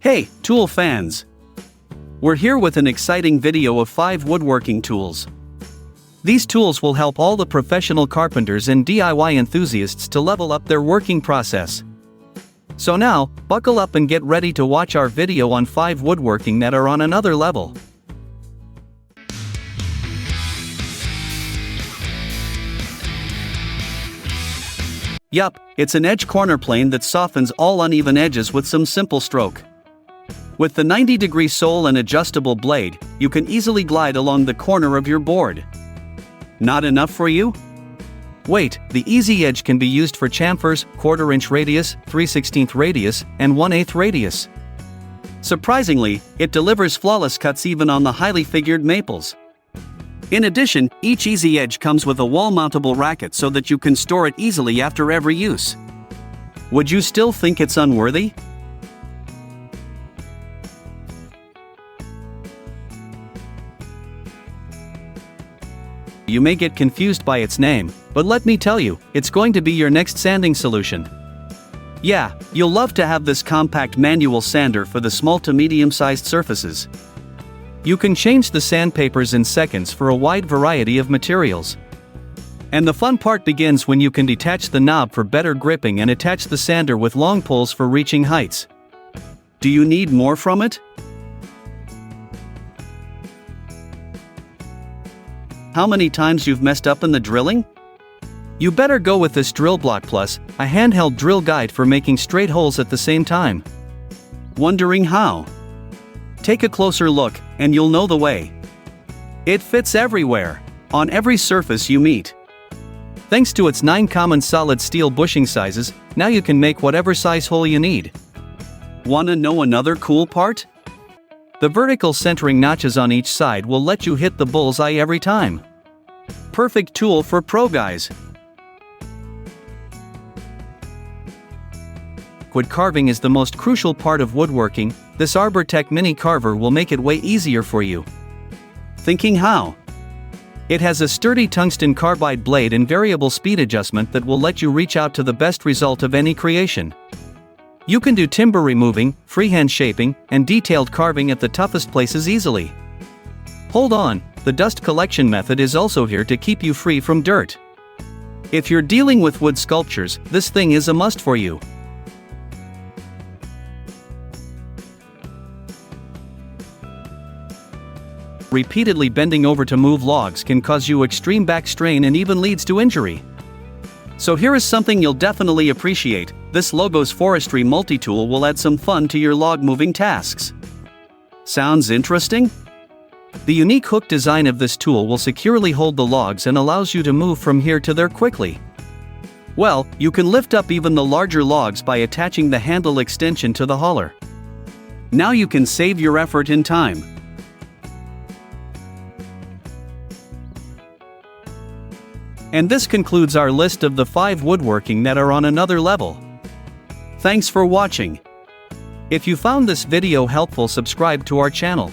Hey, tool fans! We're here with an exciting video of 5 woodworking tools. These tools will help all the professional carpenters and DIY enthusiasts to level up their working process. So now, buckle up and get ready to watch our video on 5 woodworking that are on another level. Yup, it's an edge corner plane that softens all uneven edges with some simple stroke. With the 90-degree sole and adjustable blade, you can easily glide along the corner of your board. Not enough for you? Wait, the easy edge can be used for chamfers, 1/4-inch radius, 3/16 radius, and 1/8 radius. Surprisingly, it delivers flawless cuts even on the highly figured maples. In addition, each easy edge comes with a wall-mountable racket so that you can store it easily after every use. Would you still think it's unworthy? You may get confused by its name, but let me tell you, it's going to be your next sanding solution. Yeah, you'll love to have this compact manual sander for the small to medium-sized surfaces. You can change the sandpapers in seconds for a wide variety of materials. And the fun part begins when you can detach the knob for better gripping and attach the sander with long poles for reaching heights. Do you need more from it? How many times you've messed up in the drilling? You better go with this DrillBlock Plus, a handheld drill guide for making straight holes at the same time. Wondering how? Take a closer look, and you'll know the way. It fits everywhere, on every surface you meet. Thanks to its 9 common solid steel bushing sizes, now you can make whatever size hole you need. Wanna know another cool part? The vertical centering notches on each side will let you hit the bullseye every time. Perfect tool for pro guys. Wood carving is the most crucial part of woodworking. This Arbortech mini carver will make it way easier for you. Thinking how? It has a sturdy tungsten carbide blade and variable speed adjustment that will let you reach out to the best result of any creation. You can do timber removing, freehand shaping, and detailed carving at the toughest places easily. Hold on, the dust collection method is also here to keep you free from dirt. If you're dealing with wood sculptures, this thing is a must for you. Repeatedly bending over to move logs can cause you extreme back strain and even leads to injury. So here is something you'll definitely appreciate. This LogOX Forestry MultiTool will add some fun to your log moving tasks. Sounds interesting? The unique hook design of this tool will securely hold the logs and allows you to move from here to there quickly. Well, you can lift up even the larger logs by attaching the handle extension to the hauler. Now you can save your effort and time. And this concludes our list of the 5 woodworking that are on another level. Thanks for watching. If you found this video helpful, subscribe to our channel.